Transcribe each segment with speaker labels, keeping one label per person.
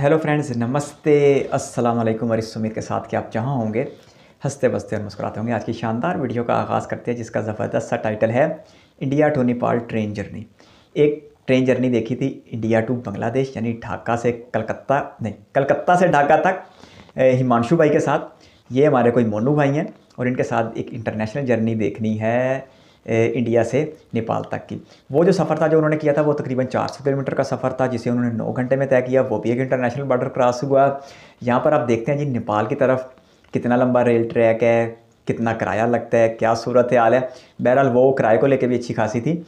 Speaker 1: Hello friends, नमस्ते, अस्सलाम वालेकुम। और इस उम्मीद के साथ कि आप जहाँ होंगे हंसते बसते और मुस्कुराते होंगे। आज की शानदार वीडियो का आगाज़ करते हैं जिसका ज़बरदस्त सा टाइटल है India to Nepal train journey. एक ट्रेन जर्नी देखी थी इंडिया टू बांग्लादेश, यानी ढाका से कलकत्ता से ढाका तक हिमांशु भाई के साथ। ये हमारे कोई मोनू भाई हैं और इनके साथ एक इंटरनेशनल जर्नी देखनी है इंडिया से नेपाल तक की। वो जो सफ़र था जो उन्होंने किया था वो तकरीबन 400 किलोमीटर का सफ़र था, जिसे उन्होंने 9 घंटे में तय किया। वो भी एक इंटरनेशनल बॉर्डर क्रॉस हुआ। यहाँ पर आप देखते हैं जी नेपाल की तरफ कितना लंबा रेल ट्रैक है, कितना किराया लगता है, क्या सूरत हाल है। बहरहाल वो किराए को लेकर भी अच्छी खासी थी।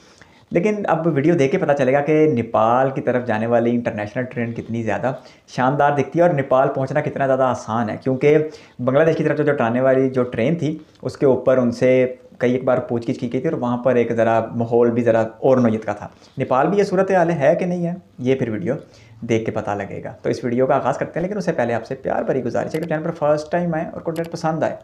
Speaker 1: लेकिन अब वीडियो देख के पता चलेगा कि नेपाल की तरफ जाने वाली इंटरनेशनल ट्रेन कितनी ज़्यादा शानदार दिखती है और नेपाल पहुंचना कितना ज़्यादा आसान है, क्योंकि बांग्लादेश की तरफ जो आने वाली जो ट्रेन थी उसके ऊपर उनसे कई एक बार पूछगिछ की गई थी और वहाँ पर एक ज़रा माहौल भी ज़रा और नोयत का था। नेपाल भी ये सूरत हाल है कि नहीं है, ये फिर वीडियो देख के पता लगेगा। तो इस वीडियो का आगाज़ करते हैं, लेकिन उससे पहले आपसे प्यार भरी गुजारिश है कि चैनल पर फर्स्ट टाइम आए और कंटेंट पसंद आए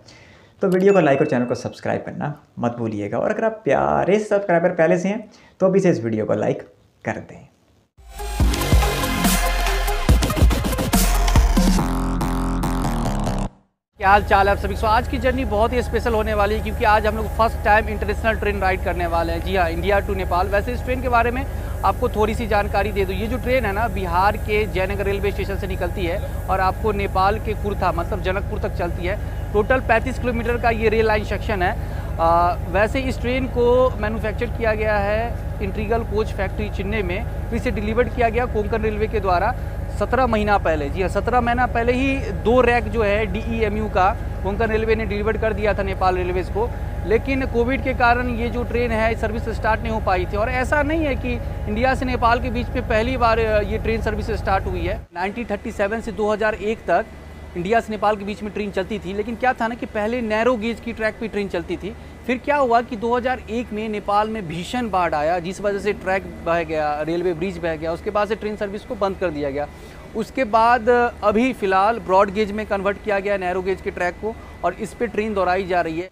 Speaker 1: तो वीडियो को लाइक और चैनल को सब्सक्राइब करना मत भूलिएगा। और अगर आप प्यारे सब्सक्राइबर पहले से हैं तो अभी से इस वीडियो को लाइक कर दें।
Speaker 2: क्या हाल चाल है आप सभी। आज की जर्नी बहुत ही स्पेशल होने वाली है क्योंकि आज हम लोग first time international train ride करने वाले हैं। जी हाँ, इंडिया टू नेपाल। वैसे इस ट्रेन के बारे में आपको थोड़ी सी जानकारी दे दूँ। ये जो ट्रेन है ना, बिहार के जयनगर रेलवे स्टेशन से निकलती है और आपको नेपाल के कुर्था मतलब जनकपुर तक चलती है। टोटल 35 किलोमीटर का ये रेल लाइन सेक्शन है। वैसे इस ट्रेन को मैन्युफैक्चर किया गया है इंटीग्रल कोच फैक्ट्री चेन्नई में, फिर इसे डिलीवर्ड किया गया कोंकण रेलवे के द्वारा 17 महीना पहले। जी हाँ, 17 महीना पहले ही 2 रैक जो है DEMU का कोंकण रेलवे ने डिलीवर्ड कर दिया था नेपाल रेलवेज़ को। लेकिन कोविड के कारण ये जो ट्रेन है सर्विस स्टार्ट नहीं हो पाई थी। और ऐसा नहीं है कि इंडिया से नेपाल के बीच में पहली बार ये ट्रेन सर्विस स्टार्ट हुई है। 1937 से 2001 तक इंडिया से नेपाल के बीच में ट्रेन चलती थी। लेकिन क्या था ना कि पहले नैरो गेज की ट्रैक पे ट्रेन चलती थी। फिर क्या हुआ कि 2001 में नेपाल में भीषण बाढ़ आया, जिस वजह से ट्रैक बह गया, रेलवे ब्रिज बह गया। उसके बाद से ट्रेन सर्विस को बंद कर दिया गया। उसके बाद अभी फ़िलहाल ब्रॉड गेज में कन्वर्ट किया गया नैरो गेज के ट्रैक को और इस पे ट्रेन दोहराई जा रही है।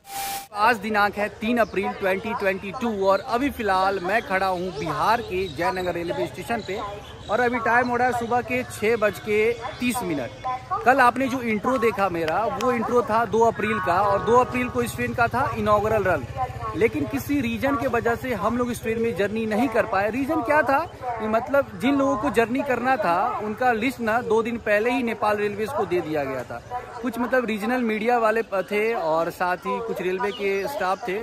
Speaker 2: आज दिनांक है 3 अप्रैल 2022 और अभी फ़िलहाल मैं खड़ा हूँ बिहार के जयनगर रेलवे स्टेशन पे और अभी टाइम हो रहा है सुबह के 6:30। कल आपने जो इंट्रो देखा मेरा, वो इंट्रो था 2 अप्रैल का और 2 अप्रैल को इस ट्रेन का था इनॉग्रल रन। लेकिन किसी रीजन के वजह से हम लोग इस ट्रेन में जर्नी नहीं कर पाए। रीजन क्या था, मतलब जिन लोगों को जर्नी करना था उनका लिस्ट ना 2 दिन पहले ही नेपाल रेलवेज को दे दिया गया था। कुछ मतलब रीजनल मीडिया वाले थे और साथ ही कुछ रेलवे के स्टाफ थे,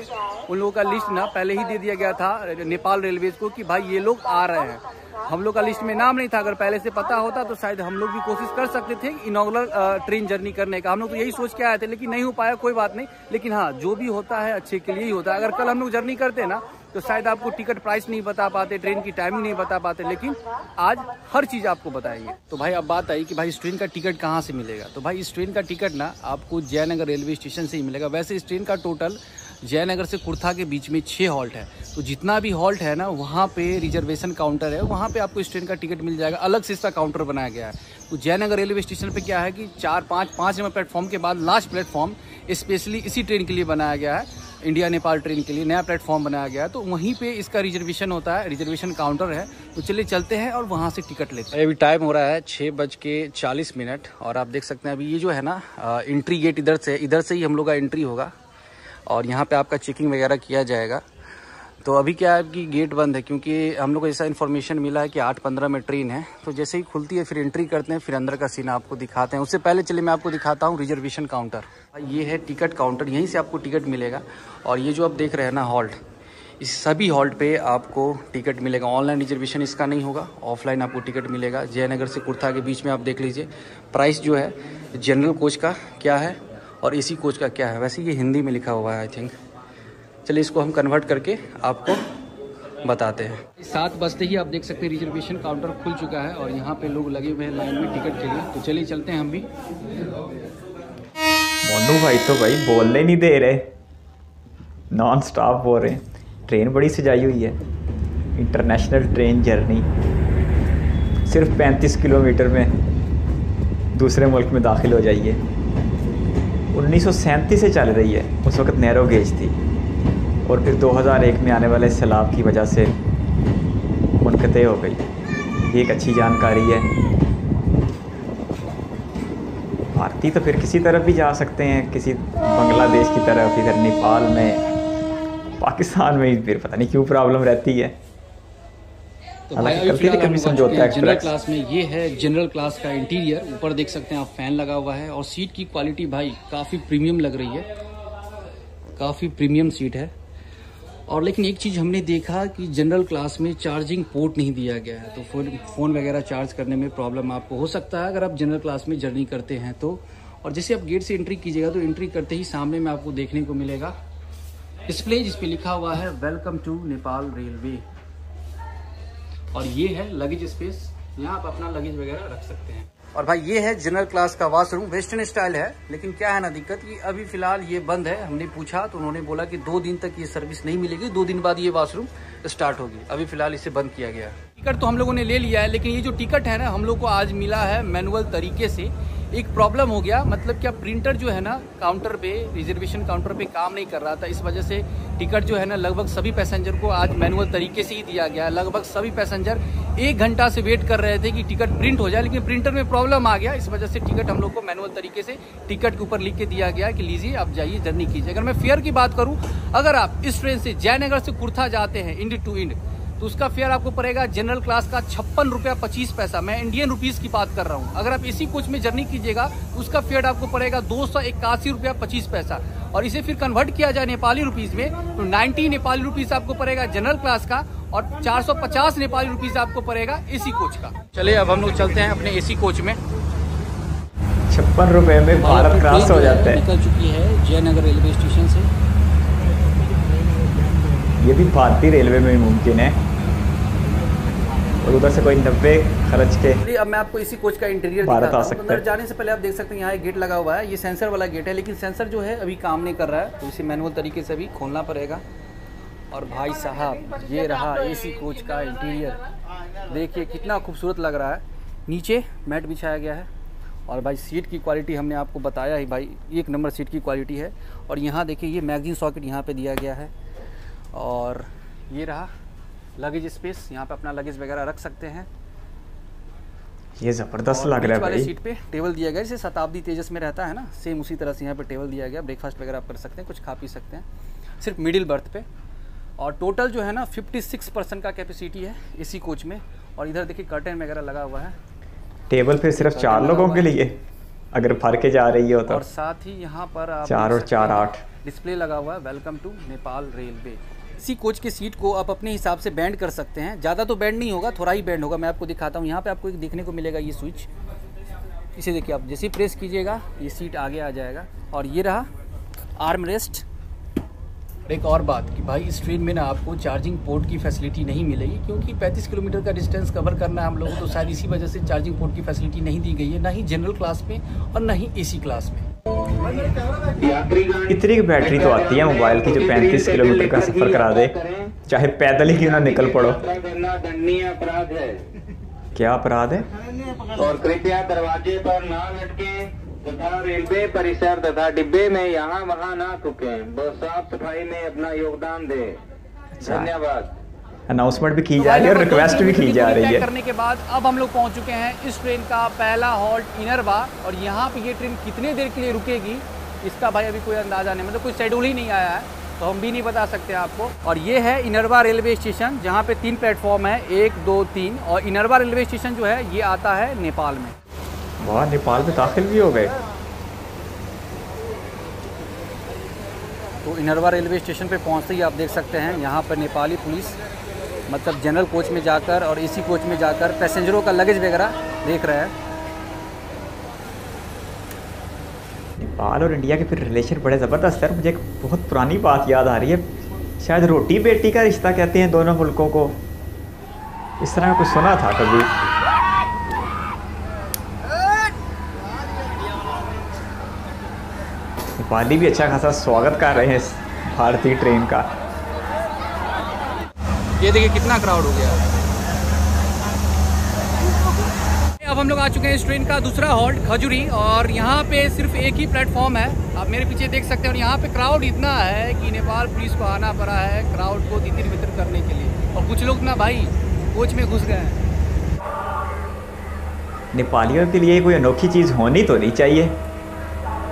Speaker 2: उन लोगों का लिस्ट ना पहले ही दे दिया गया था नेपाल रेलवेज को कि भाई ये लोग आ रहे हैं। हम लोग का लिस्ट में नाम नहीं था। अगर पहले से पता होता तो शायद हम लोग भी कोशिश कर सकते थे इनॉग्रल ट्रेन जर्नी करने का। हम लोग तो यही सोच के आए थे, लेकिन नहीं हो पाया, कोई बात नहीं। लेकिन हाँ, जो भी होता है अच्छे के लिए ही होता है। अगर कल हम लोग जर्नी करते ना तो शायद आपको टिकट प्राइस नहीं बता पाते, ट्रेन की टाइमिंग नहीं बता पाते, लेकिन आज हर चीज़ आपको बताएंगे। तो भाई अब बात आई कि भाई इस ट्रेन का टिकट कहाँ से मिलेगा। तो भाई इस ट्रेन का टिकट ना आपको जयनगर रेलवे स्टेशन से ही मिलेगा। वैसे इस ट्रेन का टोटल जयनगर से कुर्था के बीच में 6 हॉल्ट है। तो जितना भी हॉल्ट है ना, वहाँ पे रिजर्वेशन काउंटर है, वहाँ पे आपको इस ट्रेन का टिकट मिल जाएगा। अलग से इसका काउंटर बनाया गया है। तो जयनगर रेलवे स्टेशन पे क्या है कि 5 नंबर प्लेटफॉर्म के बाद लास्ट प्लेटफॉर्म स्पेशली इसी ट्रेन के लिए बनाया गया है। इंडिया नेपाल ट्रेन के लिए नया प्लेटफॉर्म बनाया गया है। तो वहीं पे इसका रिजर्वेशन होता है, रिजर्वेशन काउंटर है। तो चलिए चलते हैं और वहाँ से टिकट लेते हैं। अभी टाइम हो रहा है 6:40 और आप देख सकते हैं अभी ये जो है ना एंट्री गेट इधर से ही हम लोग का एंट्री होगा और यहाँ पे आपका चेकिंग वगैरह किया जाएगा। तो अभी क्या है कि गेट बंद है क्योंकि हम लोग को ऐसा इन्फॉर्मेशन मिला है कि 8:15 में ट्रेन है। तो जैसे ही खुलती है फिर एंट्री करते हैं, फिर अंदर का सीन आपको दिखाते हैं। उससे पहले चलिए मैं आपको दिखाता हूँ रिजर्वेशन काउंटर। ये है टिकट काउंटर, यहीं से आपको टिकट मिलेगा। और ये जो आप देख रहे हैं ना हॉल्ट, इस सभी हॉल्ट पे आपको टिकट मिलेगा। ऑनलाइन रिजर्वेशन इसका नहीं होगा, ऑफलाइन आपको टिकट मिलेगा। जयनगर से कुर्था के बीच में आप देख लीजिए प्राइस जो है जनरल कोच का क्या है और AC कोच का क्या है। वैसे ये हिंदी में लिखा हुआ है आई थिंक। चलिए इसको हम कन्वर्ट करके आपको बताते हैं। 7 बजते ही आप देख सकते हैं रिजर्वेशन काउंटर खुल चुका है और यहाँ पे लोग लगे हुए हैं लाइन में टिकट के लिए। तो चलिए चलते हैं हम भी।
Speaker 1: मोनू भाई तो भाई बोलने नहीं दे रहे, नॉन स्टॉप बोल रहे हैं। ट्रेन बड़ी सजाई हुई है, इंटरनेशनल ट्रेन जर्नी सिर्फ 35 किलोमीटर में दूसरे मुल्क में दाखिल हो जाइए। 1937 से चल रही है, उस वक्त नैरो गेज थी और फिर 2001 में आने वाले सैलाब की वजह से मुनक़ते हो गई। ये एक अच्छी जानकारी है। भागती तो फिर किसी तरफ भी जा सकते हैं, किसी बांग्लादेश की तरफ, इधर नेपाल में, पाकिस्तान में ही फिर पता नहीं क्यों प्रॉब्लम रहती है।
Speaker 2: तो भाई अभी फिलहाल हम जनरल क्लास में, ये है जनरल क्लास का इंटीरियर। ऊपर देख सकते हैं आप, फैन लगा हुआ है और सीट की क्वालिटी भाई काफ़ी प्रीमियम लग रही है, काफ़ी प्रीमियम सीट है। और लेकिन एक चीज़ हमने देखा कि जनरल क्लास में चार्जिंग पोर्ट नहीं दिया गया है, तो फ़ोन वगैरह चार्ज करने में प्रॉब्लम आपको हो सकता है अगर आप जनरल क्लास में जर्नी करते हैं तो। और जैसे आप गेट से एंट्री कीजिएगा तो एंट्री करते ही सामने में आपको देखने को मिलेगा डिस्प्ले, जिस पे लिखा हुआ है वेलकम टू नेपाल रेलवे। और ये है लगेज स्पेस, यहाँ आप अपना लगेज वगैरह रख सकते हैं। और भाई ये है जनरल क्लास का वॉशरूम, वेस्टर्न स्टाइल है, लेकिन क्या है ना दिक्कत कि अभी फिलहाल ये बंद है। हमने पूछा तो उन्होंने बोला कि 2 दिन तक ये सर्विस नहीं मिलेगी, 2 दिन बाद ये वॉशरूम स्टार्ट होगी। अभी फिलहाल इसे बंद किया गया है। टिकट तो हम लोगों ने ले लिया है, लेकिन ये जो टिकट है ना हम लोग को आज मिला है मैनुअल तरीके से। एक प्रॉब्लम हो गया, मतलब क्या प्रिंटर जो है ना काउंटर पे, रिजर्वेशन काउंटर पे काम नहीं कर रहा था। इस वजह से टिकट जो है ना लगभग सभी पैसेंजर को आज मैनुअल तरीके से ही दिया गया। लगभग सभी पैसेंजर 1 घंटा से वेट कर रहे थे कि टिकट प्रिंट हो जाए, लेकिन प्रिंटर में प्रॉब्लम आ गया। इस वजह से टिकट हम लोग को मैनुअल तरीके से टिकट के ऊपर लिख के दिया गया कि लीजिए आप जाइए जर्नी कीजिए। अगर मैं फेयर की बात करूँ, अगर आप इस ट्रेन से जयनगर से कुर्था जाते हैं इंड टू इंड, तो उसका फेयर आपको पड़ेगा जनरल क्लास का 56 रुपया 25 पैसा। मैं इंडियन रुपीस की बात कर रहा हूँ। अगर आप एसी कोच में जर्नी कीजिएगा तो उसका फेयर आपको पड़ेगा 281 रुपया 25 पैसा। और इसे फिर कन्वर्ट किया जाए नेपाली रुपीस में तो 90 नेपाली रुपीस आपको पड़ेगा जनरल क्लास का, और 450 नेपाली रुपीस आपको पड़ेगा एसी कोच का। चलिए अब हम लोग चलते हैं अपने एसी कोच में।
Speaker 1: 56 रुपए में भारत क्रॉस हो जाता है।
Speaker 2: निकल चुकी है जयनगर रेलवे स्टेशन से।
Speaker 1: ये भी भारतीय रेलवे में मुमकिन है, और उधर से कोई 90 खर्च के।
Speaker 2: अब मैं आपको इसी कोच का इंटीरियर दिखाता हूं। अंदर जाने से पहले आप देख सकते हैं यहाँ एक गेट लगा हुआ है, ये सेंसर वाला गेट है, लेकिन सेंसर जो है अभी काम नहीं कर रहा है, तो इसे मैनुअल तरीके से भी खोलना पड़ेगा। और भाई साहब ये रहा एसी कोच का इंटीरियर, देखिए कितना खूबसूरत लग रहा है। नीचे मैट बिछाया गया है, और भाई सीट की क्वालिटी हमने आपको बताया ही भाई, 1 नंबर सीट की क्वालिटी है। और यहाँ देखिए ये मैगजीन सॉकेट यहाँ पे दिया गया है, और ये रहा लगेज स्पेस, यहाँ पे अपना लगेज वगैरह रख सकते हैं।
Speaker 1: ये ज़बरदस्त लग रहा है भाई।
Speaker 2: सीट पे टेबल दिया गया, जैसे शताब्दी तेजस में रहता है ना, सेम उसी तरह से यहाँ पे टेबल दिया गया। ब्रेकफास्ट वगैरह आप कर सकते हैं, कुछ खा पी सकते हैं, सिर्फ मिडिल बर्थ पे। और टोटल जो है ना 56% का कैपेसिटी है इसी कोच में। और इधर देखिए कर्टेन वगैरह लगा हुआ है।
Speaker 1: टेबल फिर सिर्फ 4 लोगों के लिए अगर भर के जा रही हो तो।
Speaker 2: और साथ ही यहाँ पर आप
Speaker 1: 4 और 4 8
Speaker 2: डिस्प्ले लगा हुआ है, वेलकम टू नेपाल रेलवे। इसी कोच के सीट को आप अपने हिसाब से बैंड कर सकते हैं, ज़्यादा तो बैंड नहीं होगा, थोड़ा ही बैंड होगा। मैं आपको दिखाता हूँ, यहाँ पे आपको एक देखने को मिलेगा ये स्विच, इसे देखिए आप जैसे ही प्रेस कीजिएगा ये सीट आगे आ जाएगा। और ये रहा आर्म रेस्ट। एक और बात कि भाई इस ट्रेन में ना आपको चार्जिंग पोर्ट की फैसिलिटी नहीं मिलेगी, क्योंकि 35 किलोमीटर का डिस्टेंस कवर करना है हम लोगों को, तो शायद इसी वजह से चार्जिंग पोर्ट की फैसिलिटी नहीं दी गई है, ना ही जनरल क्लास में और ना ही एसी क्लास में।
Speaker 1: इतनी की बैटरी तो आती है मोबाइल की, जो 35 किलोमीटर का सफर करा दे, चाहे पैदल ही क्यों ना निकल पड़ो।
Speaker 3: दंडनीय अपराध है।
Speaker 1: क्या अपराध है?
Speaker 3: और कृपया दरवाजे पर ना लटके तथा रेलवे परिसर तथा डिब्बे में यहाँ वहाँ ना थूके, बस साफ सफाई में अपना योगदान दे। धन्यवाद।
Speaker 1: अनाउंसमेंट भी की जा रही है और रिक्वेस्ट भी की जा रही है।
Speaker 2: करने के बाद अब हम लोग पहुंच चुके हैं इस ट्रेन का पहला हॉल्ट इनरवा। और यहाँ पे ये ट्रेन कितने देर के लिए रुकेगी इसका भाई अभी कोई अंदाजा नहीं, मतलब कोई शेड्यूल ही नहीं आया है, तो हम भी नहीं बता सकते आपको। और ये है इनरवा रेलवे स्टेशन, जहाँ पे 3 प्लेटफॉर्म है, 1 2 3। और इनरवा रेलवे स्टेशन जो है ये आता है नेपाल में।
Speaker 1: वाह, नेपाल में दाखिल भी हो गए।
Speaker 2: तो इनरवा रेलवे स्टेशन पे पहुँचते ही आप देख सकते हैं यहाँ पर नेपाली पुलिस, मतलब जनरल कोच में जाकर और एसी कोच में जाकर पैसेंजरों का लगेज वगैरह देख रहे हैं।
Speaker 1: नेपाल और इंडिया के फिर रिलेशन बड़े ज़बरदस्त है। मुझे एक बहुत पुरानी बात याद आ रही है, शायद रोटी बेटी का रिश्ता कहते हैं दोनों मुल्कों को, इस तरह का कुछ सुना था कभी। नेपाली भी अच्छा खासा स्वागत कर रहे हैं इस भारतीय ट्रेन का।
Speaker 2: ये देखिए कितना क्राउड हो गया। अब हम लोग आ चुके हैं इस ट्रेन का दूसरा हॉल्ट खजुरी, और यहाँ पे सिर्फ एक ही प्लेटफॉर्म है, आप मेरे पीछे देख सकते हैं। और यहाँ पे क्राउड इतना है कि नेपाल पुलिस को आना पड़ा है क्राउड को तितर बितर करने के लिए। और कुछ लोग ना भाई कोच में घुस गए हैं।
Speaker 1: नेपालियों के लिए कोई अनोखी चीज़ होनी तो नहीं चाहिए,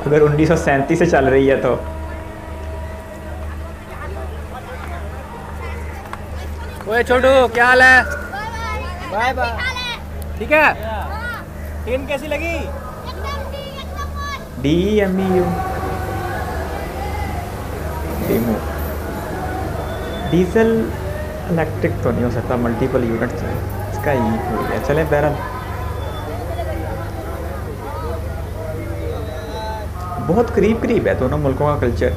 Speaker 1: अगर 1937 से चल रही है तो।
Speaker 2: ओए छोटू, क्या हाल है?
Speaker 4: Bye bye.
Speaker 2: ठीक है।
Speaker 4: ट्रेन कैसी लगी?
Speaker 1: DEMU डेमो डीजल इलेक्ट्रिक तो नहीं हो सकता, मल्टीपल यूनिट तो इसका ही हो गया। चलें बहरहाल, बहुत करीब करीब है दोनों मुल्कों का कल्चर।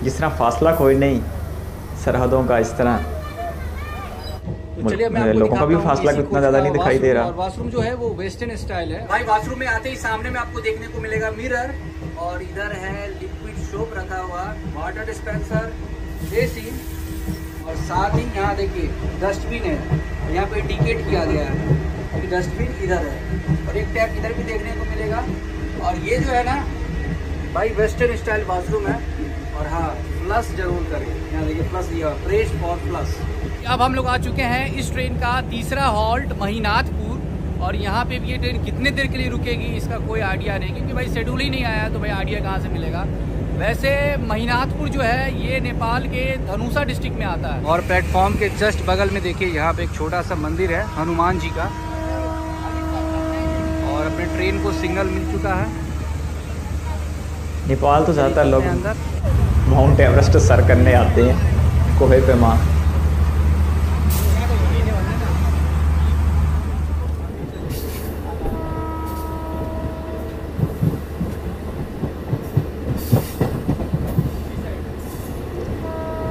Speaker 1: जिस तरह फासला कोई नहीं सरहदों का, इस तरह
Speaker 2: तो चलिए मैं आपको
Speaker 1: लोगों का भी
Speaker 2: दिखाता हूँ
Speaker 1: फासला
Speaker 2: इसी
Speaker 1: इतना
Speaker 2: कोच
Speaker 1: ज़्यादा
Speaker 2: का
Speaker 1: नहीं दिखाई दे रहा।
Speaker 2: और वॉशरूम जो है वो वेस्टर्न स्टाइल है भाई। वॉशरूम में आते ही सामने में आपको देखने को मिलेगा मिरर, और इधर है लिक्विड सोप रखा हुआ, वाटर डिस्पेंसर, बेसिन, और साथ ही यहाँ देखिए डस्टबिन है। यहाँ पे इंडिकेट किया गया है कि डस्टबिन इधर है, और एक टैप इधर भी देखने को मिलेगा। और ये जो है ना भाई वेस्टर्न स्टाइल वॉशरूम है। और हाँ, फ्लश जरूर करें। यहाँ देखिए फ्लश दिया, प्रेस फॉर फ्लश। अब हम लोग आ चुके हैं इस ट्रेन का तीसरा हॉल्ट महिनाथपुर, और यहाँ पे भी ये ट्रेन कितने देर के लिए रुकेगी इसका कोई आइडिया नहीं, क्योंकि भाई शेड्यूल ही नहीं आया तो भाई आइडिया कहाँ से मिलेगा। वैसे महिनाथपुर जो है ये नेपाल के धनुषा डिस्ट्रिक्ट में आता है। और प्लेटफॉर्म के जस्ट बगल में देखिए यहाँ पे एक छोटा सा मंदिर है हनुमान जी का, और अपने ट्रेन को सिग्नल मिल चुका है।
Speaker 1: नेपाल तो ज़्यादातर लोग
Speaker 2: अंदर
Speaker 1: माउंट एवरेस्ट सर करने आते हैं, कोहे पे माँ।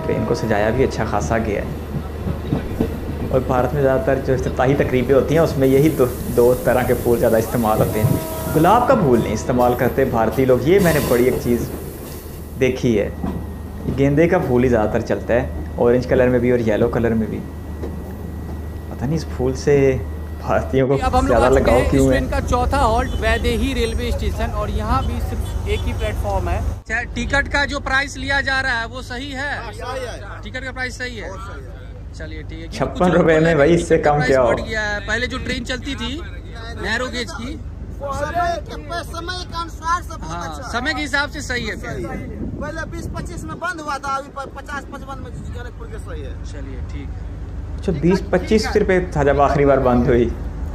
Speaker 1: ट्रेन को सजाया भी अच्छा खासा गया है। और भारत में ज़्यादातर जो इफ्तिताही तकरीबें होती हैं उसमें यही दो तरह के फूल ज़्यादा इस्तेमाल होते हैं। गुलाब का फूल नहीं इस्तेमाल करते भारतीय लोग, ये मैंने बड़ी एक चीज़ देखी है। गेंदे का फूल ही ज़्यादातर चलता है, ऑरेंज कलर में भी और येलो कलर में भी। पता नहीं इस फूल से भारतीयों को ज़्यादा लगाव क्यों है।
Speaker 2: ट्रेन का चौथा हॉल्ट वैदेही रेलवे स्टेशन, और यहाँ भी सिर्फ एक ही प्लेटफॉर्म है। टिकट का जो प्राइस लिया जा रहा है वो सही है? टिकट का प्राइस सही है? चलिए ठीक है।
Speaker 1: 56 रुपए में भाई, इससे कम क्या हो।
Speaker 2: गया है। पहले जो ट्रेन चलती थी नैरो गेज की,
Speaker 4: समय के अनुसार सब बहुत
Speaker 2: हाँ
Speaker 4: अच्छा।
Speaker 2: समय के हिसाब से सही है।
Speaker 4: पहले 20-25 में बंद हुआ था, अभी 50-55 में जनकपुर के सही है।
Speaker 2: चलिए ठीक है।
Speaker 1: अच्छा 20-25 रुपये था जब आखिरी बार बंद हुई।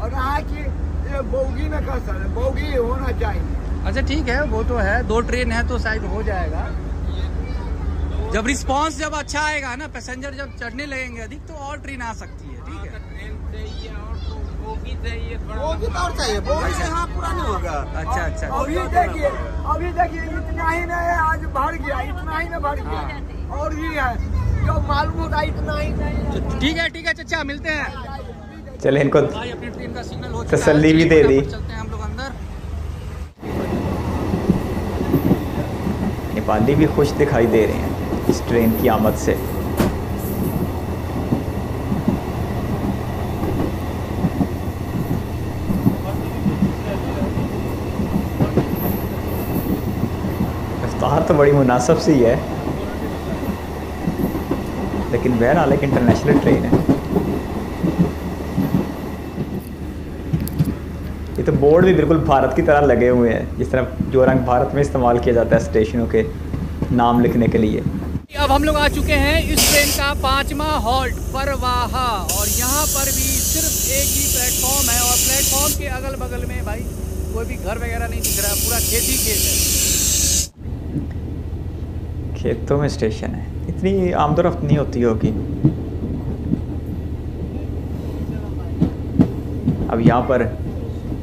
Speaker 4: और रहा कि ये बोगी में कर सकते, बोगी होना चाहिए।
Speaker 2: अच्छा ठीक है, वो तो है, 2 ट्रेन है तो शायद हो जाएगा। जब रिस्पांस जब अच्छा आएगा ना, पैसेंजर जब चढ़ने लगेंगे अधिक, तो और ट्रेन आ सकती है। ठीक है,
Speaker 4: बोगी तो और चाहिए, बोगी से यहाँ पूरा नहीं होगा।
Speaker 2: अच्छा अच्छा।
Speaker 4: अभी देखिए इतना ही नहीं, आज भर गया, इतना ही नहीं भर गया, और भी है जो मालूम होता इतना ही नहीं।
Speaker 2: ठीक है चाचा, मिलते हैं।
Speaker 1: चले इनको
Speaker 2: भाई अपनी ट्रेन का सिग्नल हो चुका है,
Speaker 1: तसल्ली भी दे दी।
Speaker 2: चलते हैं हम लोग अंदर।
Speaker 1: नेपाली भी खुश दिखाई दे रहे हैं इस ट्रेन की आमद से। रफ्तार तो बड़ी मुनासिब सी है, लेकिन बहरहाल एक इंटरनेशनल ट्रेन है। ये तो बोर्ड भी बिल्कुल भारत की तरह लगे हुए हैं, जिस तरह जो रंग भारत में इस्तेमाल किया जाता है स्टेशनों के नाम लिखने के लिए।
Speaker 2: अब हम लोग आ चुके हैं इस ट्रेन का 5वां हॉल्ट परवाहा, और यहाँ पर भी सिर्फ एक ही प्लेटफॉर्म है, और प्लेटफॉर्म के अगल बगल में भाई कोई भी घर वगैरह नहीं दिख रहा है, पूरा खेत ही खेत है।
Speaker 1: खेतों में स्टेशन है, इतनी आमदोरफ्त नहीं होती होगी। अब यहाँ पर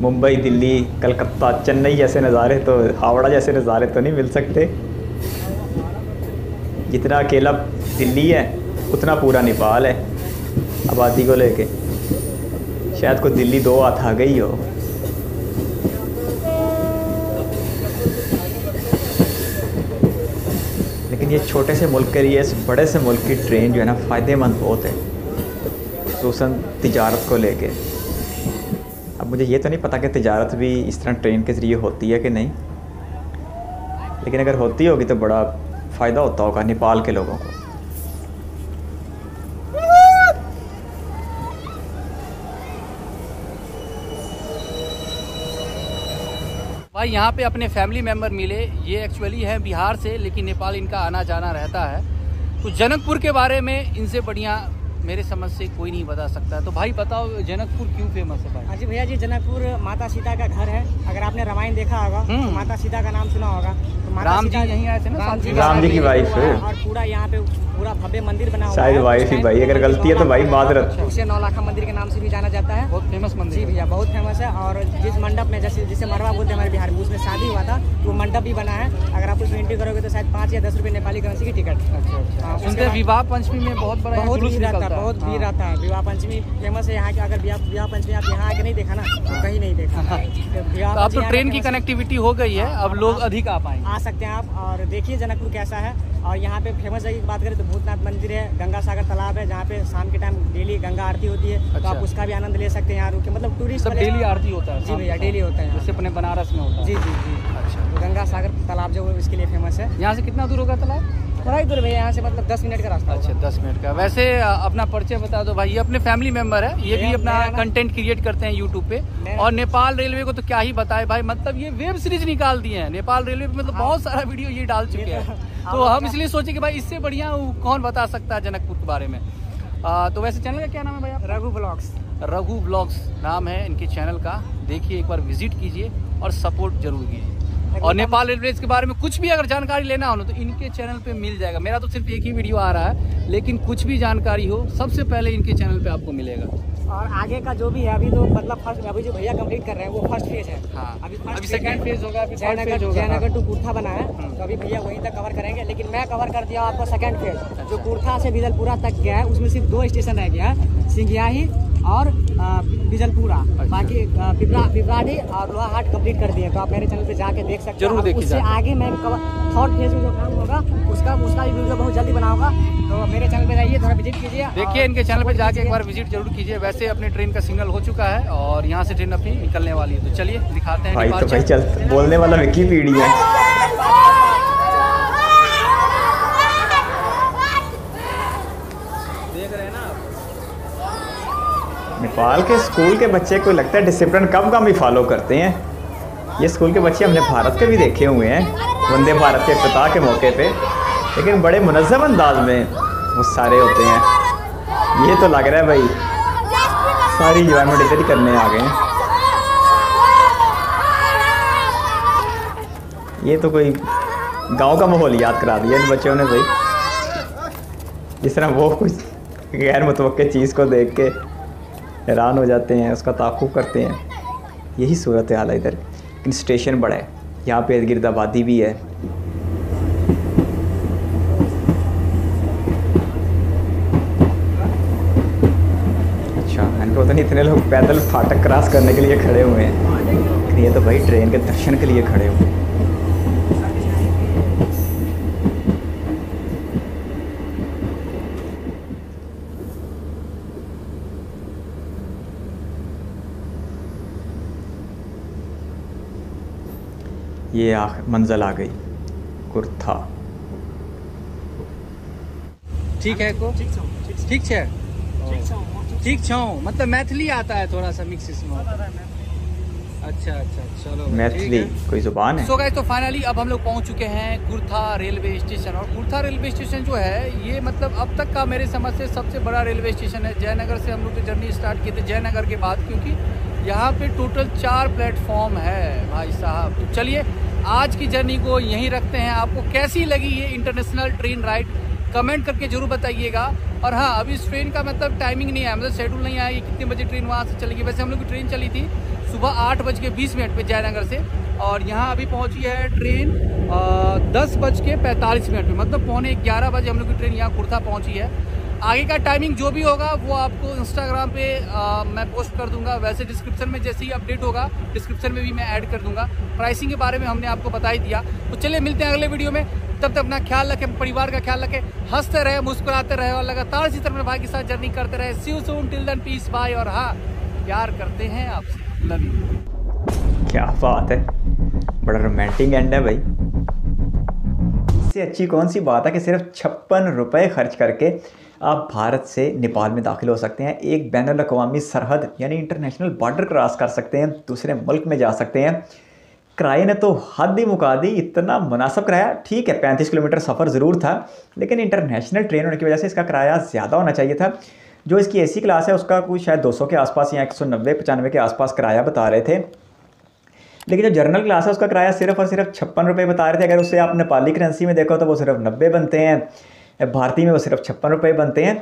Speaker 1: मुंबई, दिल्ली, कलकत्ता, चेन्नई जैसे नज़ारे तो, हावड़ा जैसे नज़ारे तो नहीं मिल सकते। जितना अकेला दिल्ली है उतना पूरा नेपाल है आबादी को लेके। शायद कोई दिल्ली 2 हाथ आ गई हो। लेकिन ये छोटे से मुल्क के लिए इस बड़े से मुल्क की ट्रेन जो है ना फ़ायदेमंद बहुत है, खुसूसन तिजारत को लेके। अब मुझे ये तो नहीं पता कि तिजारत भी इस तरह ट्रेन के ज़रिए होती है कि नहीं, लेकिन अगर होती होगी तो बड़ा फ़ायदा होता होगा नेपाल के लोगों को।
Speaker 2: भाई यहाँ पे अपने फैमिली मेम्बर मिले, ये एक्चुअली है बिहार से, लेकिन नेपाल इनका आना जाना रहता है। तो जनकपुर के बारे में इनसे बढ़िया मेरे समझ से कोई नहीं बता सकता। तो भाई बताओ जनकपुर क्यों फेमस है भाई?
Speaker 5: हाँ जी भैया जी, जनकपुर माता सीता का घर है। अगर आपने रामायण देखा होगा तो माता सीता का नाम सुना होगा। तो माता
Speaker 2: राम जी
Speaker 5: सीता
Speaker 2: यहीं आए थे ना?
Speaker 1: राम जी की वाइफ है।
Speaker 5: और पूरा यहाँ पे पूरा भव्य मंदिर बना हुआ
Speaker 1: शायद
Speaker 5: है।
Speaker 1: वाइफ ही भाई, अगर गलती है तो भाई माजरत।
Speaker 5: उसे नौलाखा मंदिर के नाम से भी जाना जाता है।
Speaker 2: बहुत फेमस मंदिर
Speaker 5: जी भैया, बहुत फेमस है। और जिस मंडप में जिसे मरवा बोलते हैं हमारे बिहार में, उसमें शादी हुआ था, तो वो मंडप भी बना है। अगर आप उसमें एंट्री करोगे तो शायद 5 या 10 रुपये नेपाली करेंसी की टिकट।
Speaker 2: अच्छा। सुनते विवाह पंचमी में बहुत बड़ा
Speaker 5: बहुत
Speaker 2: जुलूस
Speaker 5: भीड़ रहता
Speaker 2: निकलता
Speaker 5: है,
Speaker 2: है।
Speaker 5: बहुत भीड़ रहता है। विवाह पंचमी फेमस है यहाँ की। अगर विवाह पंचमी आप यहाँ आके नहीं देखा ना तो कहीं नहीं देखा।
Speaker 2: तो अब तो ट्रेन की कनेक्टिविटी हो गई है, अब लोग अधिक आ पाएंगे।
Speaker 5: आ सकते हैं आप और देखिए जनकपुर कैसा है। और यहाँ पे फेमस जगह की बात करें तो भूतनाथ मंदिर है, गंगा सागर तालाब है, जहाँ पे शाम के टाइम डेली गंगा आरती होती है। तो आप उसका भी आनंद ले सकते हैं यहाँ रुके। मतलब टूरिस्ट
Speaker 2: सब डेली आरती होता है?
Speaker 5: जी भैया, डेली होता है,
Speaker 2: जैसे अपने बनारस में होता है।
Speaker 5: जी जी जी।
Speaker 2: अच्छा।
Speaker 5: तो गंगा सागर तालाब जो है इसके लिए फेमस है।
Speaker 2: यहाँ से कितना दूर होगा तालाब?
Speaker 5: थोड़ा ही दूर भैया, यहाँ से मतलब 10 मिनट का रास्ता।
Speaker 2: अच्छा, 10 मिनट का। वैसे अपना परिचय बता दो भाई। ये अपने फैमिली मेंबर है, ये भी अपना कंटेंट क्रिएट करते हैं यूट्यूब पे। और नेपाल रेलवे को तो क्या ही बताए भाई, मतलब ये वेब सीरीज निकाल दिए हैं नेपाल रेलवे पे, मतलब बहुत सारा वीडियो ये डाल चुके हैं। तो हम इसलिए सोचे कि भाई इससे बढ़िया कौन बता सकता है जनकपुर के बारे में। तो वैसे चैनल का क्या नाम है भाई आप?
Speaker 5: रघु ब्लॉग्स।
Speaker 2: रघु ब्लॉग्स नाम है इनके चैनल का। देखिए, एक बार विजिट कीजिए और सपोर्ट जरूर कीजिए। और नेपाल रेलवेज के बारे में कुछ भी अगर जानकारी लेना हो ना तो इनके चैनल पे मिल जाएगा। मेरा तो सिर्फ एक ही वीडियो आ रहा है, लेकिन कुछ भी जानकारी हो सबसे पहले इनके चैनल पे आपको मिलेगा।
Speaker 5: और आगे का जो भी है अभी तो मतलब फर्स्ट, अभी जो भैया कंप्लीट कर रहे हैं वो फर्स्ट फेज है।
Speaker 2: हाँ,
Speaker 5: अभी
Speaker 2: सेकंड फेज होगा, अभी थर्ड फेज होगा।
Speaker 5: जयनगर टू कुर्था बना है, तो अभी भैया वहीं तक कवर करेंगे। लेकिन मैं कवर कर दिया आपको सेकंड फेज, जो कुर्था से बिजलपुरा तक गया है। उसमें सिर्फ 2 स्टेशन रह गया है, सिंघियाही और बिजलपुरा। बाकी पिपराडी और लोहाहाट कंप्लीट कर दिए। तो आप मेरे चैनल पे जाके देख सकते हैं।
Speaker 2: जरूर देखिए।
Speaker 5: उससे आगे मैं थर्ड फेज में जो काम होगा उसका भी वीडियो बहुत जल्दी बनाऊंगा। तो मेरे चैनल पे जाइए, थोड़ा विजिट कीजिए।
Speaker 2: देखिए, इनके चैनल पे जाके एक बार विजिट जरूर कीजिए। वैसे अपने ट्रेन का सिग्नल हो चुका है और यहाँ से ट्रेन अपनी निकलने वाली है। तो चलिए दिखाते हैं
Speaker 1: भाई। तो भाई चल, बोलने वाला विकिपीडिया है। नेपाल के स्कूल के बच्चे को लगता है डिसिप्लिन कम ही फॉलो करते हैं। ये स्कूल के बच्चे हमने भारत के भी देखे हुए हैं, वंदे भारत के इफ्तिताह के मौके पे, लेकिन बड़े मुनज़्ज़म अंदाज में वो सारे होते हैं। ये तो लग रहा है भाई सारी एंजॉयमेंट इधर ही करने आ गए हैं। ये तो कोई गांव का माहौल याद करा दिया इन बच्चों ने भाई। जिस तरह वो कुछ गैर मुतवक्के चीज़ को देख के हैरान हो जाते हैं, उसका ताक़ुब करते हैं, यही सूरत हाल है इधर। लेकिन स्टेशन बड़ा है, यहाँ पे इर्द गिर्द आबादी भी है। अच्छा, इनको पता नहीं इतने लोग पैदल फाटक क्रॉस करने के लिए खड़े हुए हैं, लेकिन ये तो भाई ट्रेन के दर्शन के लिए खड़े हुए हैं। ये मंजिल आ गई कुर्था।
Speaker 2: ठीक है को ठीक है, ठीक छो मतलब मैथिली आता है थोड़ा सा मिक्स इसमें। अच्छा, चलो
Speaker 1: मैथिली कोई जुबान है।
Speaker 2: सो गाइस, तो फाइनली अब हम लोग पहुंच चुके हैं कुर्था रेलवे स्टेशन। और कुर्था रेलवे स्टेशन जो है ये मतलब अब तक का मेरे समझ से सबसे बड़ा रेलवे स्टेशन है। जयनगर से हम लोग तो जर्नी स्टार्ट किए थे जयनगर के बाद, क्योंकि यहाँ पे टोटल 4 प्लेटफॉर्म है भाई साहब। तो चलिए आज की जर्नी को यहीं रखते हैं। आपको कैसी लगी ये इंटरनेशनल ट्रेन राइड कमेंट करके जरूर बताइएगा। और हाँ, अभी इस ट्रेन का मतलब टाइमिंग नहीं है, मतलब शेड्यूल नहीं आया कि कितने बजे ट्रेन वहाँ से चलेगी। वैसे हम लोग की ट्रेन चली थी सुबह 8:20 पे जयनगर से, और यहाँ अभी पहुँची है ट्रेन 10:45 पे, मतलब 11:15 बजे हम लोग की ट्रेन यहाँ कुर्था पहुँची है। आगे का टाइमिंग जो भी होगा वो आपको इंस्टाग्राम पे मैं पोस्ट कर दूंगा। वैसे डिस्क्रिप्शन में जैसे ही अपडेट होगा डिस्क्रिप्शन में भी मैं ऐड कर दूंगा। प्राइसिंग के बारे में हमने आपको बता ही दिया। तो चलिए मिलते हैं अगले वीडियो में, तब तक अपना ख्याल रखें, परिवार का ख्याल रखें, हंसते रहे, मुस्कुराते रहे और लगातार इसी तरह भाई के साथ जर्नी करते रहे। See you soon, till then, peace, bye. और हाँ, प्यार करते हैं आपसे, लव यू।
Speaker 1: क्या बात है, बड़ा रोमांटिक एंड है भाई। इससे अच्छी कौन सी बात है कि सिर्फ 56 रुपये खर्च करके आप भारत से नेपाल में दाखिल हो सकते हैं। एक बैनुल-अक़वामी सरहद यानी इंटरनेशनल बॉर्डर क्रॉस कर सकते हैं, दूसरे मुल्क में जा सकते हैं। किराए ने तो हद ही मुका दी, इतना मुनासिब किराया। ठीक है 35 किलोमीटर सफ़र ज़रूर था, लेकिन इंटरनेशनल ट्रेन होने की वजह से इसका किराया ज़्यादा होना चाहिए था। जो इसकी एसी क्लास है उसका कुछ शायद 200 के आसपास या 190-95 के आसपास किराया बता रहे थे, लेकिन जो जनरल क्लास है उसका किराया सिर्फ और सिर्फ 56 रुपये बता रहे थे। अगर उसे आप नेपाली करेंसी में देखो तो वो सिर्फ 90 बनते हैं, भारतीय में वो सिर्फ 56 रुपये बनते हैं।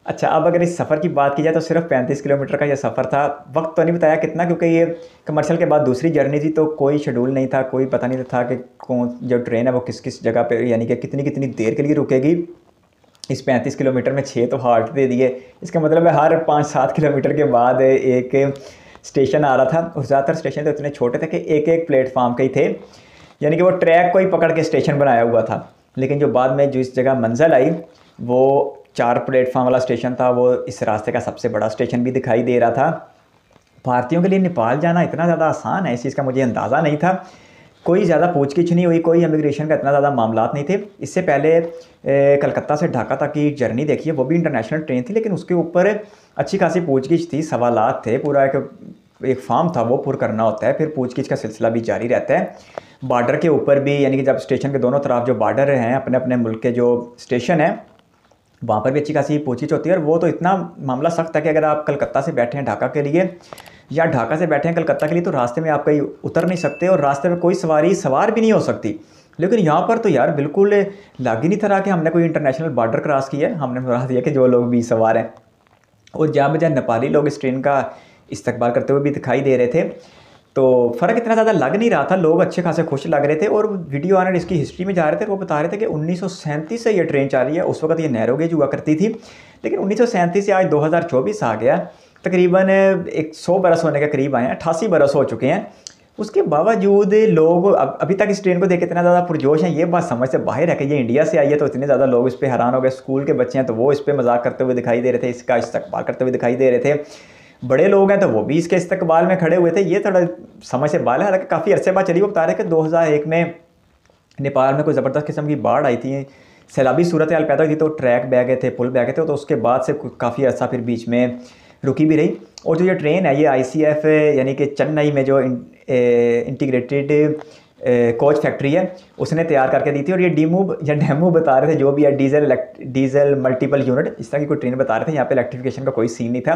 Speaker 1: अच्छा, अब अगर इस सफ़र की बात की जाए तो सिर्फ 35 किलोमीटर का ये सफ़र था। वक्त तो नहीं बताया कितना, क्योंकि ये कमर्शियल के बाद दूसरी जर्नी थी, तो कोई शेड्यूल नहीं था, कोई पता नहीं था कि कौन जो ट्रेन है वो किस किस जगह पे यानी कि कितनी कितनी देर के लिए रुकेगी। इस 35 किलोमीटर में 6 तो हाल्ट दे दिए, इसका मतलब है हर 5-7 किलोमीटर के बाद एक स्टेशन आ रहा था। और ज़्यादातर स्टेशन तो इतने छोटे थे कि एक एक प्लेटफार्म के ही थे, यानी कि वो ट्रैक को ही पकड़ के स्टेशन बनाया हुआ था। लेकिन जो बाद में जो इस जगह मंजिल आई वो 4 प्लेटफार्म वाला स्टेशन था, वो इस रास्ते का सबसे बड़ा स्टेशन भी दिखाई दे रहा था। भारतीयों के लिए नेपाल जाना इतना ज़्यादा आसान है इस चीज़ का मुझे अंदाज़ा नहीं था। कोई ज़्यादा पूछगिछ नहीं हुई, कोई इमिग्रेशन का इतना ज़्यादा मामलात नहीं थे। इससे पहले कलकत्ता से ढाका तक की जर्नी देखिए, वो भी इंटरनेशनल ट्रेन थी, लेकिन उसके ऊपर अच्छी खासी पूछगिछ थी, सवालात थे, पूरा एक फॉर्म था वो पुर करना होता है, फिर पूछगिछ का सिलसिला भी जारी रहता है। बॉर्डर के ऊपर भी, यानी कि जब स्टेशन के दोनों तरफ जो बॉर्डर हैं, अपने अपने मुल्क के जो स्टेशन हैं, वहाँ पर भी अच्छी खासी पूछगिछ होती है। और वो तो इतना मामला सख्त है कि अगर आप कलकत्ता से बैठे हैं ढाका के लिए या ढाका से बैठे हैं कलकत्ता के लिए, तो रास्ते में आप कहीं उतर नहीं सकते और रास्ते में कोई सवार भी नहीं हो सकती। लेकिन यहाँ पर तो यार बिल्कुल लग ही नहीं था कि हमने कोई इंटरनेशनल बॉर्डर क्रॉस किया है। हमने बता दिया कि जो लोग भी सवार हैं, और जहाँ बजाय नेपाली लोग इस ट्रेन का इस्तकबाल करते हुए भी दिखाई दे रहे थे, तो फ़र्क इतना ज़्यादा लग नहीं रहा था। लोग अच्छे खासे खुश लग रहे थे। और वीडियो ऑनर इसकी हिस्ट्री में जा रहे थे, वो बता रहे थे कि 1937 से ये ट्रेन चल रही है। उस वक्त ये नैरो गेज हुआ करती थी, लेकिन 1937 से आज 2024 आ गया, तकरीबन 100 बरस होने के करीब आए हैं, 88 बरस हो चुके हैं। उसके बावजूद लोग अभी तक इस ट्रेन को देख इतना ज़्यादा पुरजोश हैं। ये बात समझ से बाहर है कि ये इंडिया से आई है, तो इतने ज़्यादा लोग इस पर हैरान हो गए। स्कूल के बच्चे हैं तो वो इस पर मजाक करते हुए दिखाई दे रहे थे, इसका इस्तकबाल करते हुए दिखाई दे रहे थे। बड़े लोग हैं तो वो भी इसके इस्तकबाल में खड़े हुए थे। ये थोड़ा समझ से बाहर है। हालांकि काफ़ी अरसे बाद चली, वो बता रहे कि 2001 में नेपाल में कोई ज़बरदस्त किस्म की बाढ़ आई थी, सैलाबी सूरत हाल पैदा हुई थी, तो ट्रैक बह गए थे, पुल बह गए थे, तो उसके बाद से काफ़ी अर्सा फिर बीच में रुकी भी रही। और जो ये ट्रेन है ये ICF यानी कि चेन्नई में जो इंटीग्रेटेड कोच फैक्ट्री है उसने तैयार करके दी थी। और ये डेमो बता रहे थे जो भी है, डीजल मल्टीपल यूनिट, इस तरह की कोई ट्रेन बता रहे थे। यहाँ पे इलेक्ट्रिफिकेशन का कोई सीन नहीं था।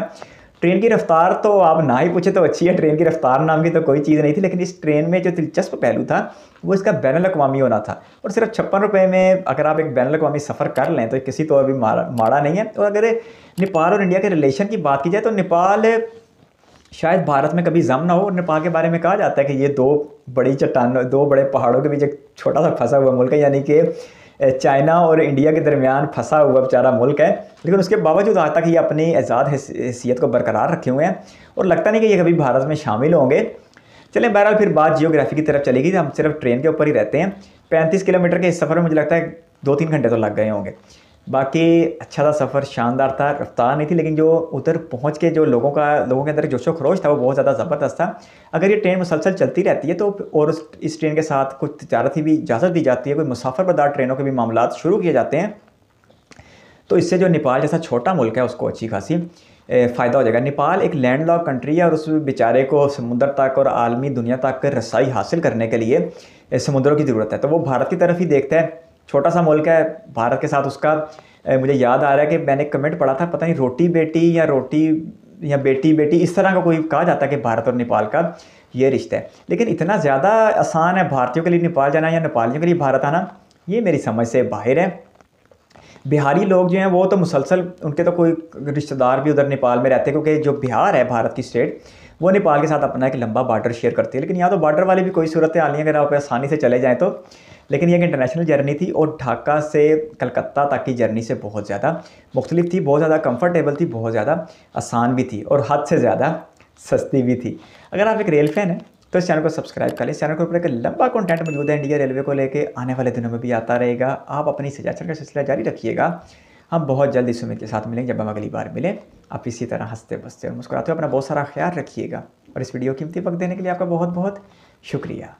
Speaker 1: ट्रेन की रफ्तार तो आप ना ही पूछे तो अच्छी है, ट्रेन की रफ्तार नाम की तो कोई चीज़ नहीं थी। लेकिन इस ट्रेन में जो दिलचस्प पहलू था वो इसका बैनुल अक़वामी होना था। और सिर्फ 56 रुपये में अगर आप एक बैनुल अक़वामी सफ़र कर लें तो किसी तो अभी माड़ा नहीं है। और अगर नेपाल और इंडिया के रिलेशन की बात की जाए तो नेपाल शायद भारत में कभी जम ना हो। और नेपाल के बारे में कहा जाता है कि ये दो बड़े पहाड़ों के बीच एक छोटा सा फंसा हुआ मुल्क है, यानी कि चाइना और इंडिया के दरमियान फंसा हुआ बेचारा मुल्क है। लेकिन उसके बावजूद आज तक ये अपनी आज़ाद हैसियत को बरकरार रखे हुए हैं और लगता नहीं कि ये कभी भारत में शामिल होंगे। चलें, बहरहाल फिर बात जियोग्राफी की तरफ चलेगी। हम सिर्फ ट्रेन के ऊपर ही रहते हैं। 35 किलोमीटर के इस सफ़र में मुझे लगता है 2-3 घंटे तो लग गए होंगे। बाकी अच्छा था सफ़र, शानदार था, रफ्तार नहीं थी, लेकिन जो उधर पहुंच के जो लोगों के अंदर जोशो खरोश था वो बहुत ज़्यादा ज़बरदस्त था। अगर ये ट्रेन मुसलसल चलती रहती है तो और इस ट्रेन के साथ कुछ तिजारत की भी इजाज़त दी जाती है, कोई मुसाफिर बरदार ट्रेनों के भी मामलात शुरू किए जाते हैं, तो इससे जो नेपाल जैसा छोटा मुल्क है उसको अच्छी खासी फ़ायदा हो जाएगा। नेपाल एक लैंडलॉक कंट्री है और उस बेचारे को समुद्र तक और आलमी दुनिया तक रसाई हासिल करने के लिए समुद्रों की ज़रूरत है, तो वो भारत की तरफ ही देखता है। छोटा सा मुल्क है, भारत के साथ उसका मुझे याद आ रहा है कि मैंने कमेंट पढ़ा था, पता नहीं रोटी बेटी इस तरह का कोई कहा जाता है कि भारत और नेपाल का ये रिश्ता है। लेकिन इतना ज़्यादा आसान है भारतीयों के लिए नेपाल जाना या नेपालियों के लिए भारत आना, ये मेरी समझ से बाहर है। बिहारी लोग जो हैं वो तो मुसलसल, उनके तो कोई रिश्तेदार भी उधर नेपाल में रहते हैं, क्योंकि जो बिहार है भारत की स्टेट वो नेपाल के साथ अपना एक लंबा बॉर्डर शेयर करती है। लेकिन यहाँ तो बॉर्डर वाली भी कोई सूरत हाल नहीं है अगर आप आसानी से चले जाएँ तो। लेकिन ये एक इंटरनेशनल जर्नी थी और ढाका से कलकत्ता तक की जर्नी से बहुत ज़्यादा मुख्तलिफ थी, बहुत ज़्यादा कंफर्टेबल थी, बहुत ज़्यादा आसान भी थी और हद से ज़्यादा सस्ती भी थी। अगर आप एक रेल फैन हैं तो इस चैनल को सब्सक्राइब कर लें। इस चैनल के ऊपर एक लंबा कंटेंट मौजूद है इंडिया रेलवे को लेके, आने वाले दिनों में भी आता रहेगा। आप अपनी सजेशन का सिलसिला जारी रखिएगा। हम बहुत जल्द इस उम्मीद के साथ मिलेंगे, जब हम अगली बार मिलें आप इसी तरह हंसते बसते और मुस्कुराते हुए अपना बहुत सारा ख्याल रखिएगा। और इस वीडियो कीमती वक्त देने के लिए आपका बहुत बहुत शुक्रिया।